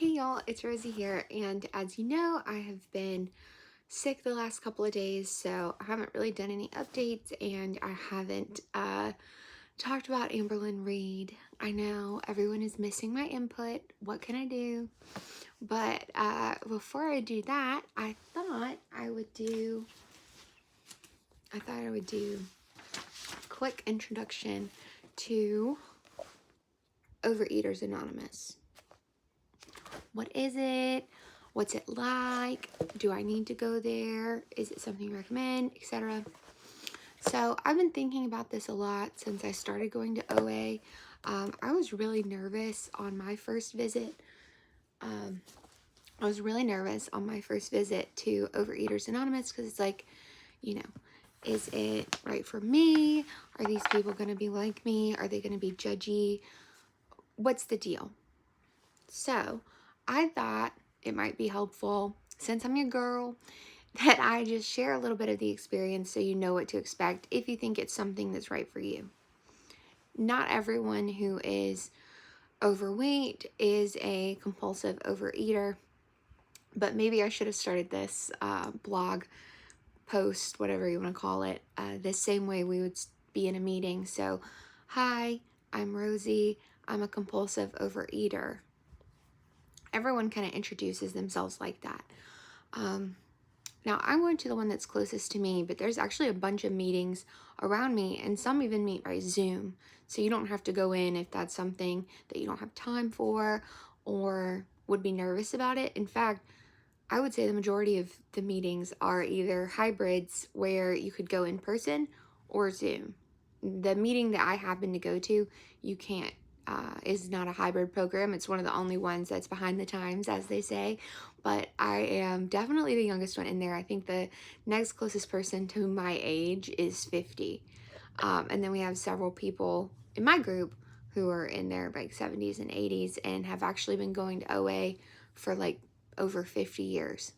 Hey y'all, it's Rosie here, and as you know, I have been sick the last couple of days, so I haven't really done any updates, and I haven't talked about Amberlyn Reed. I know everyone is missing my input. What can I do? But before I do that, I thought I would do a quick introduction to Overeaters Anonymous. What is it? What's it like? Do I need to go there? Is it something you recommend, etc.? So I've been thinking about this a lot since I started going to OA. I was really nervous on my first visit. I was really nervous on my first visit to Overeaters Anonymous because it's like, you know, is it right for me? Are these people going to be like me? Are they going to be judgy? What's the deal? So I thought it might be helpful, since I'm your girl, that I just share a little bit of the experience so you know what to expect if you think it's something that's right for you. Not everyone who is overweight is a compulsive overeater, but maybe I should have started this blog post, whatever you want to call it, the same way we would be in a meeting. So, hi, I'm Rosie. I'm a compulsive overeater. Everyone kind of introduces themselves like that. Now, I'm going to the one that's closest to me, but there's actually a bunch of meetings around me, and some even meet by Zoom. So you don't have to go in if that's something that you don't have time for or would be nervous about it. In fact, I would say the majority of the meetings are either hybrids where you could go in person or Zoom. The meeting that I happen to go to, you can't, is not a hybrid program. It's one of the only ones that's behind the times, as they say. But I am definitely the youngest one in there. I think the next closest person to my age is 50. And then we have several people in my group who are in their like 70s and 80s and have actually been going to OA for like over 50 years.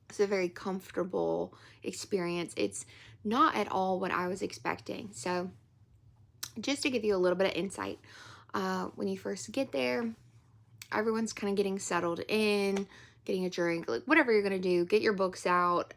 It's a very comfortable experience. It's not at all what I was expecting. So just to give you a little bit of insight, when you first get there, everyone's kind of getting settled in, getting a drink, like whatever you're going to do, get your books out.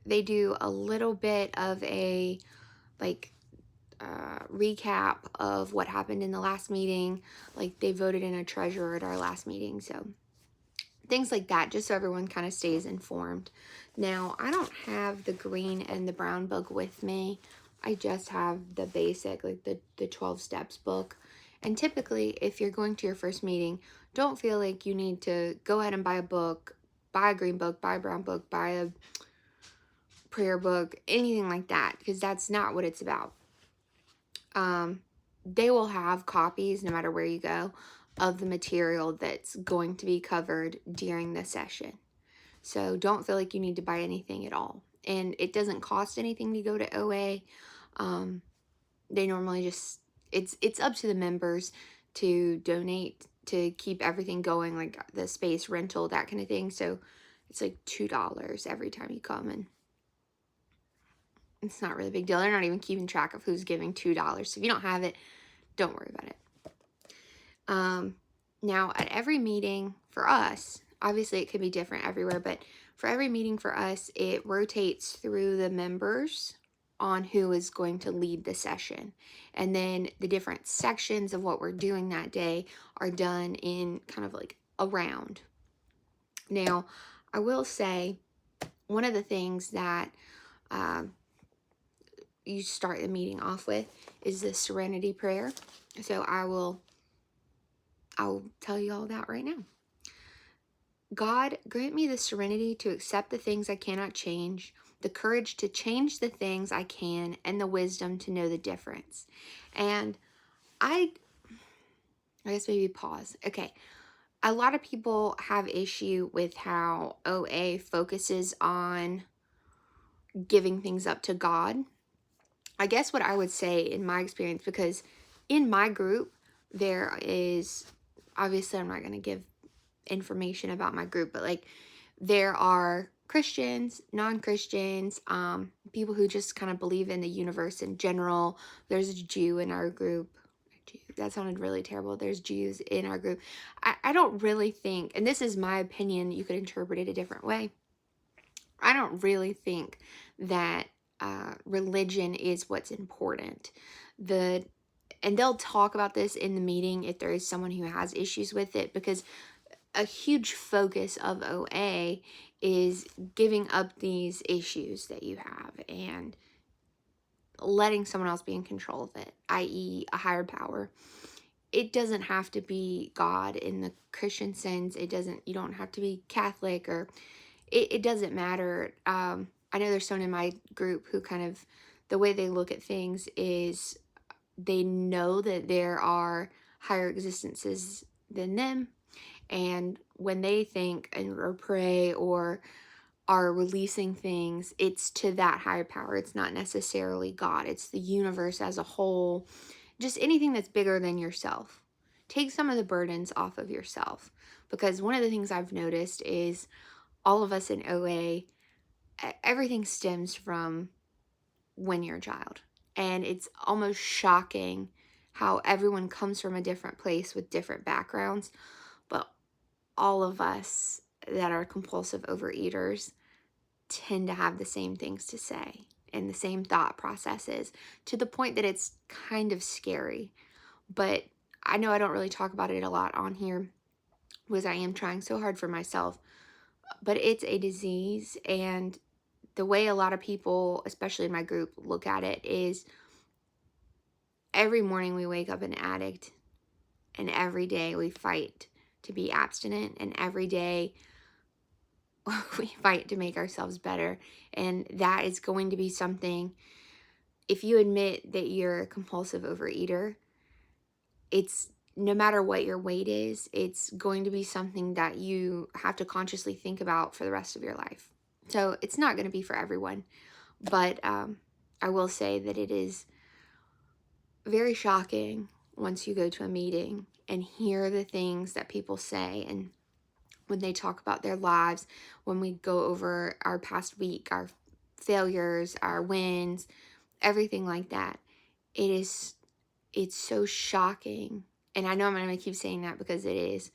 They do a little bit of a like recap of what happened in the last meeting. Like they voted in a treasurer at our last meeting. So things like that, just so everyone kind of stays informed. Now, I don't have the green and the brown book with me. I just have the basic, like the 12 steps book. And typically, if you're going to your first meeting, don't feel like you need to go ahead and buy a book, buy a green book, buy a brown book, buy a prayer book, anything like that, because that's not what it's about. They will have copies, no matter where you go, of the material that's going to be covered during the session. So don't feel like you need to buy anything at all. And it doesn't cost anything to go to OA. They normally just, it's up to the members to donate to keep everything going, like the space rental, that kind of thing. So it's like $2 every time you come, and it's not really a big deal. They're not even keeping track of who's giving $2. So if you don't have it, don't worry about it. Now, at every meeting for us, obviously it could be different everywhere, but for every meeting for us, it rotates through the members on who is going to lead the session. And then the different sections of what we're doing that day are done in kind of like a round. Now, I will say one of the things that you start the meeting off with is the serenity prayer. So I'll tell you all that right now. God, grant me the serenity to accept the things I cannot change, the courage to change the things I can, and the wisdom to know the difference. And I guess maybe pause. Okay. A lot of people have issue with how OA focuses on giving things up to God. I guess what I would say in my experience, because in my group, there is, obviously I'm not going to give information about my group, but like there are Christians, non-Christians, people who just kind of believe in the universe in general. There's a Jew in our group. That sounded really terrible. There's Jews in our group. I don't really think, and this is my opinion, you could interpret it a different way. I don't really think that religion is what's important. And they'll talk about this in the meeting if there is someone who has issues with it, because a huge focus of OA is giving up these issues that you have and letting someone else be in control of it, i.e. a higher power. It doesn't have to be God in the Christian sense. You don't have to be Catholic, or it doesn't matter. I know there's someone in my group who kind of, the way they look at things is they know that there are higher existences than them. And when they think or pray or are releasing things, it's to that higher power. It's not necessarily God. It's the universe as a whole. Just anything that's bigger than yourself. Take some of the burdens off of yourself. Because one of the things I've noticed is all of us in OA, everything stems from when you're a child. And it's almost shocking how everyone comes from a different place with different backgrounds. But all of us that are compulsive overeaters tend to have the same things to say and the same thought processes, to the point that it's kind of scary. But I know I don't really talk about it a lot on here because I am trying so hard for myself. But it's a disease, and the way a lot of people, especially in my group, look at it is every morning we wake up an addict, and every day we fight to be abstinent, and every day we fight to make ourselves better. And that is going to be something, if you admit that you're a compulsive overeater, it's no matter what your weight is, it's going to be something that you have to consciously think about for the rest of your life. So it's not going to be for everyone, but I will say that it is very shocking once you go to a meeting and hear the things that people say, and when they talk about their lives, when we go over our past week, our failures, our wins, everything like that. It's so shocking. And I know I'm going to keep saying that because it is.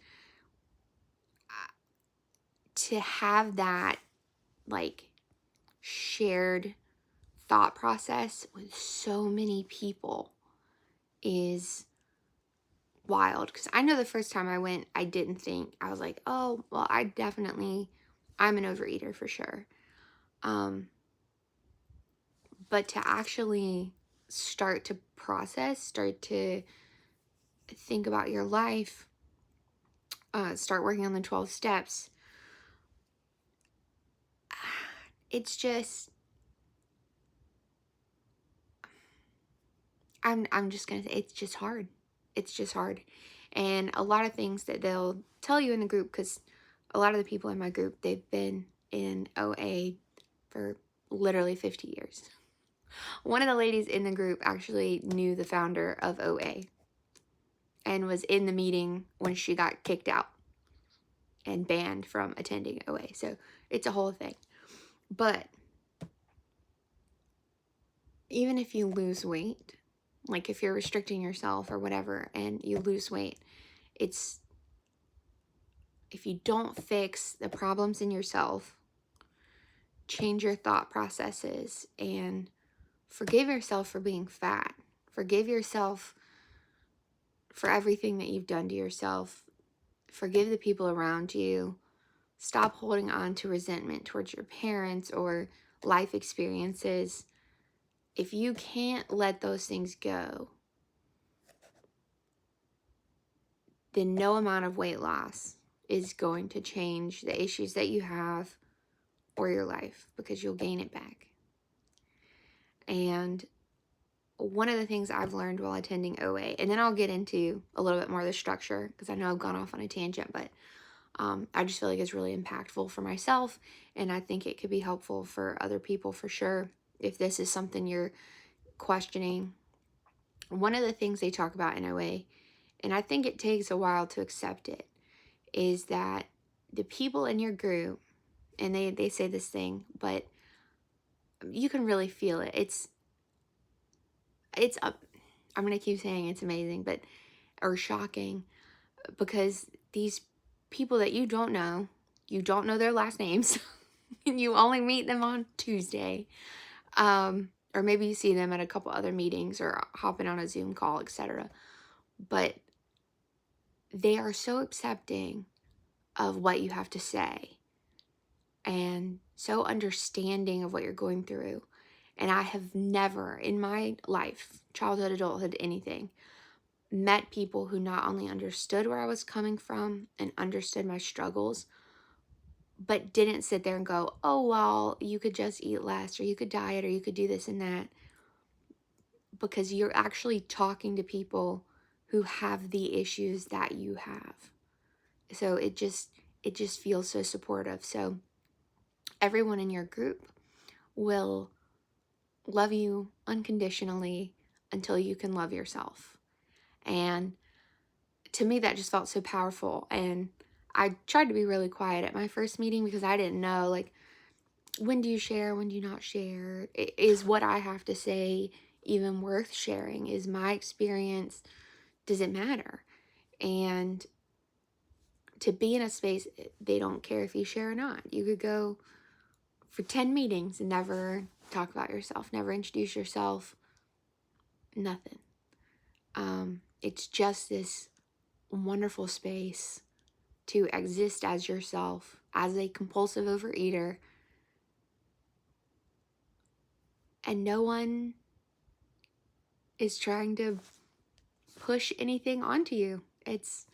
To have that, like, shared thought process with so many people is wild. Because I know the first time I went, I didn't think, I was like, oh, well, I'm an overeater for sure. But to actually start to process, start to think about your life, start working on the 12 steps, it's just, I'm just going to say, it's just hard. It's just hard. And a lot of things that they'll tell you in the group, because a lot of the people in my group, they've been in OA for literally 50 years. One of the ladies in the group actually knew the founder of OA and was in the meeting when she got kicked out and banned from attending OA. So it's a whole thing. But even if you lose weight, like if you're restricting yourself or whatever and you lose weight, if you don't fix the problems in yourself, change your thought processes, and forgive yourself for being fat. Forgive yourself for everything that you've done to yourself. Forgive the people around you. Stop holding on to resentment towards your parents or life experiences. If you can't let those things go, then no amount of weight loss is going to change the issues that you have or your life, because you'll gain it back. And one of the things I've learned while attending OA, and then I'll get into a little bit more of the structure because I know I've gone off on a tangent, but I just feel like it's really impactful for myself, and I think it could be helpful for other people for sure if this is something you're questioning. One of the things they talk about in OA, and I think it takes a while to accept it, is that the people in your group, and they say this thing, but you can really feel it. It's I'm going to keep saying it's amazing, or shocking, because these people that you don't know their last names, and you only meet them on Tuesday. Or maybe you see them at a couple other meetings or hopping on a Zoom call, etc. But they are so accepting of what you have to say and so understanding of what you're going through. And I have never in my life, childhood, adulthood, anything, met people who not only understood where I was coming from and understood my struggles, but didn't sit there and go, oh, well, you could just eat less, or you could diet, or you could do this and that. Because you're actually talking to people who have the issues that you have. So it just feels so supportive. So everyone in your group will love you unconditionally until you can love yourself. And to me, that just felt so powerful. And I tried to be really quiet at my first meeting because I didn't know, like, when do you share, when do you not share? Is what I have to say even worth sharing? Is my experience, does it matter? And to be in a space, they don't care if you share or not. You could go for 10 meetings and never talk about yourself, never introduce yourself, nothing. It's just this wonderful space to exist as yourself, as a compulsive overeater, and no one is trying to push anything onto you. It's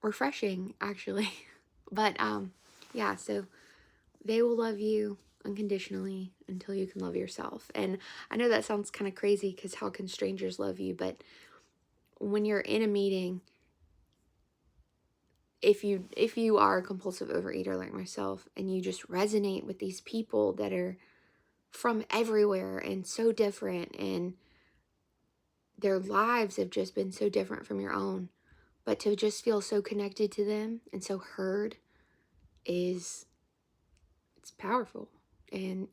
refreshing, actually. But yeah, so they will love you unconditionally until you can love yourself. And I know that sounds kind of crazy, because how can strangers love you? But when you're in a meeting, if you are a compulsive overeater like myself, and you just resonate with these people that are from everywhere and so different, and their lives have just been so different from your own, but to just feel so connected to them and so heard it's powerful. And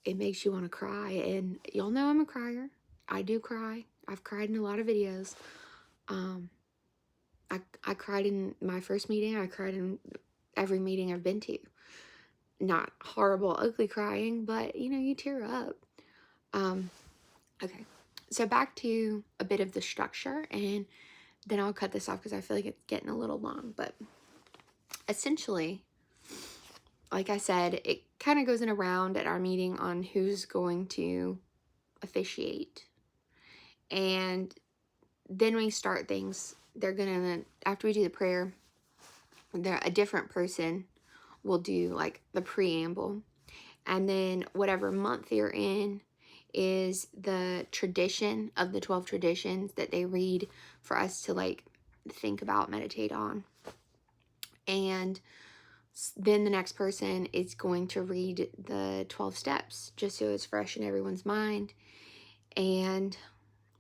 it makes you want to cry. And y'all know I'm a crier. I do cry. I've cried in a lot of videos. I cried in my first meeting. I cried in every meeting I've been to. Not horrible, ugly crying, but you tear up. Okay. So back to a bit of the structure, and then I'll cut this off because I feel like it's getting a little long. But essentially, like I said, it kind of goes in a round at our meeting on who's going to officiate. And then we start things. They're gonna, after we do the prayer, a different person will do like the preamble. And then whatever month you're in is the tradition of the 12 traditions that they read for us to like think about, meditate on. And then the next person is going to read the 12 steps, just so it's fresh in everyone's mind. And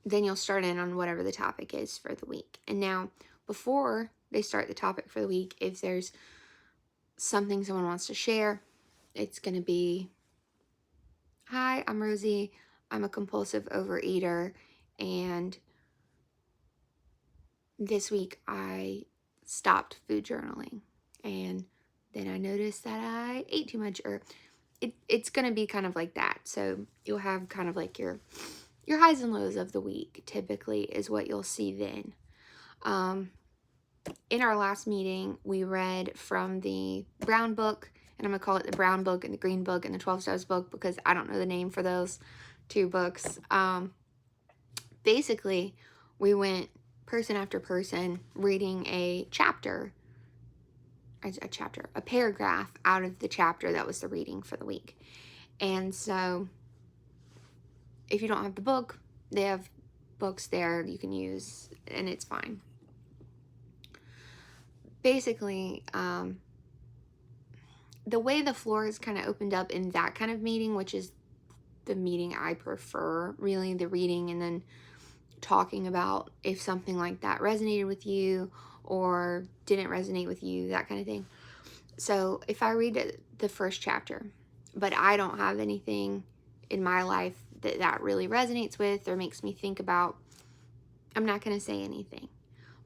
then you'll start in on whatever the topic is for the week. And now, before they start the topic for the week, if there's something someone wants to share, it's going to be, hi, I'm Rosie. I'm a compulsive overeater. And this week I stopped food journaling. And then I noticed that I ate too much, or it's going to be kind of like that. So you'll have kind of like your highs and lows of the week, typically, is what you'll see then. In our last meeting, we read from the brown book, and I'm going to call it the brown book and the green book and the 12 steps book because I don't know the name for those two books. Basically, we went person after person reading a paragraph out of the chapter that was the reading for the week. And so if you don't have the book, they have books there you can use, and it's fine. Basically, the way the floor is kind of opened up in that kind of meeting, which is the meeting I prefer, really, the reading and then talking about if something like that resonated with you or didn't resonate with you, that kind of thing. So if I read the first chapter, but I don't have anything in my life that really resonates with or makes me think about, I'm not going to say anything.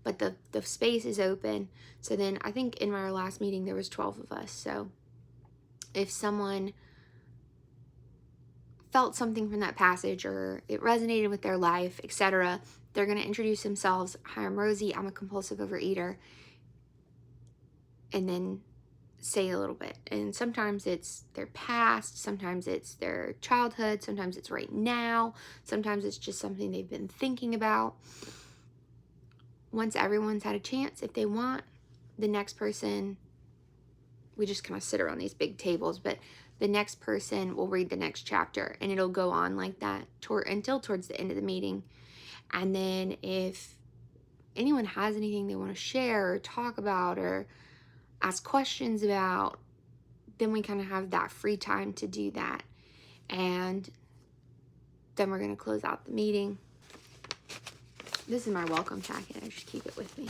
But the space is open. So then I think in our last meeting there was 12 of us. So if someone felt something from that passage or it resonated with their life, etc., they're going to introduce themselves. Hi, I'm Rosie. I'm a compulsive overeater. And then say a little bit. And sometimes it's their past, sometimes it's their childhood, sometimes it's right now, sometimes it's just something they've been thinking about. Once everyone's had a chance, if they want, the next person, we just kind of sit around these big tables, but the next person will read the next chapter, and it'll go on like that until towards the end of the meeting. And then if anyone has anything they want to share or talk about or ask questions about, then we kind of have that free time to do that. And then we're going to close out the meeting. This is my welcome packet. I just keep it with me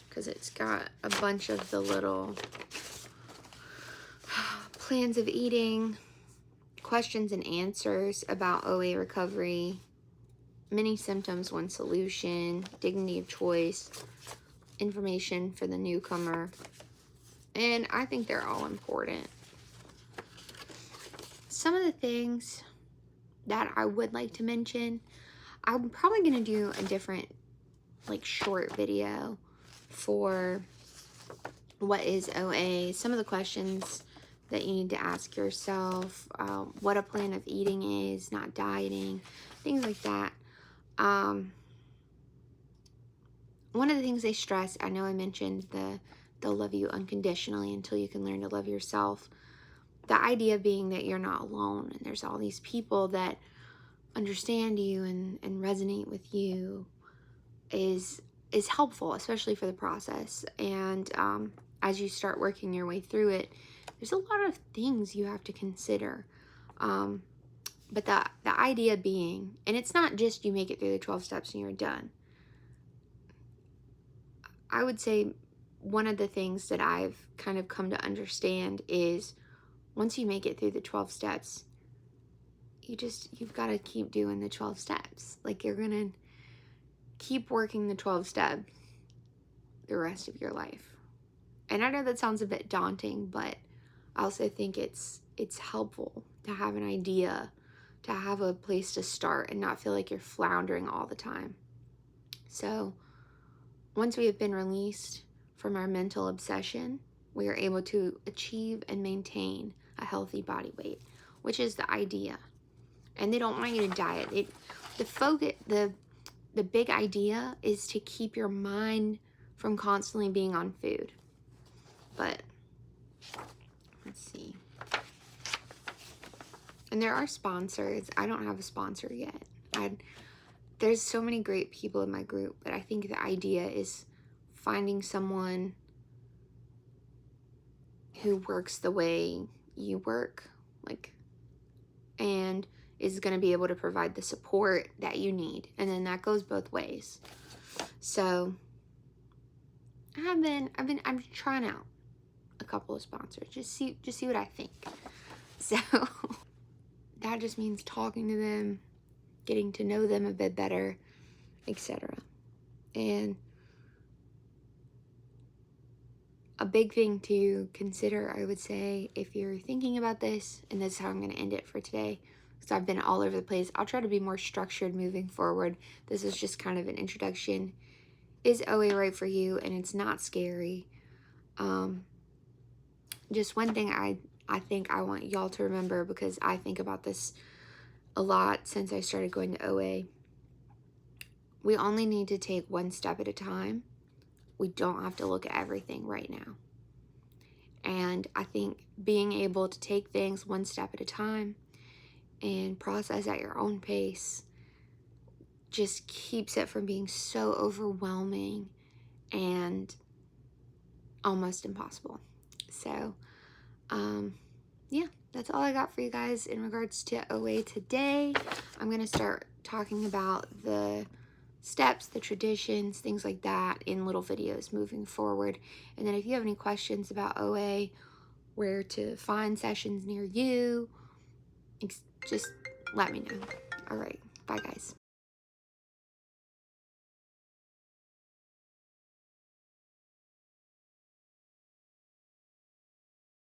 because it's got a bunch of the little plans of eating, questions and answers about OA recovery, many symptoms, one solution, dignity of choice, information for the newcomer. And I think they're all important. Some of the things that I would like to mention, I'm probably going to do a different, like, short video for what is OA, some of the questions that you need to ask yourself, what a plan of eating is, not dieting, things like that. One of the things they stress, I know I mentioned they'll love you unconditionally until you can learn to love yourself. The idea being that you're not alone and there's all these people that understand you and resonate with you is helpful, especially for the process. And as you start working your way through it, there's a lot of things you have to consider. But the idea being, and it's not just you make it through the 12 steps and you're done. I would say one of the things that I've kind of come to understand is once you make it through the 12 steps, you've got to keep doing the 12 steps. Like, you're going to keep working the 12 steps the rest of your life. And I know that sounds a bit daunting, but I also think it's helpful to have an idea, to have a place to start and not feel like you're floundering all the time. So once we have been released from our mental obsession, we are able to achieve and maintain a healthy body weight, which is the idea. And they don't want you to diet. The big idea is to keep your mind from constantly being on food. But let's see. And there are sponsors. I don't have a sponsor yet. There's so many great people in my group, but I think the idea is finding someone who works the way you work, and is going to be able to provide the support that you need. And then that goes both ways. So I'm trying out a couple of sponsors. Just see what I think. So that just means talking to them, getting to know them a bit better, etc. And a big thing to consider, I would say, if you're thinking about this, and this is how I'm going to end it for today, because I've been all over the place. I'll try to be more structured moving forward. This is just kind of an introduction. Is OA right for you? And it's not scary. Just one thing I think I want y'all to remember, because I think about this a lot since I started going to OA. We only need to take one step at a time. We don't have to look at everything right now. And I think being able to take things one step at a time and process at your own pace just keeps it from being so overwhelming and almost impossible. So, yeah, that's all I got for you guys in regards to OA today. I'm going to start talking about the steps, the traditions, things like that in little videos moving forward. And then if you have any questions about OA, where to find sessions near you, just let me know. All right. Bye, guys.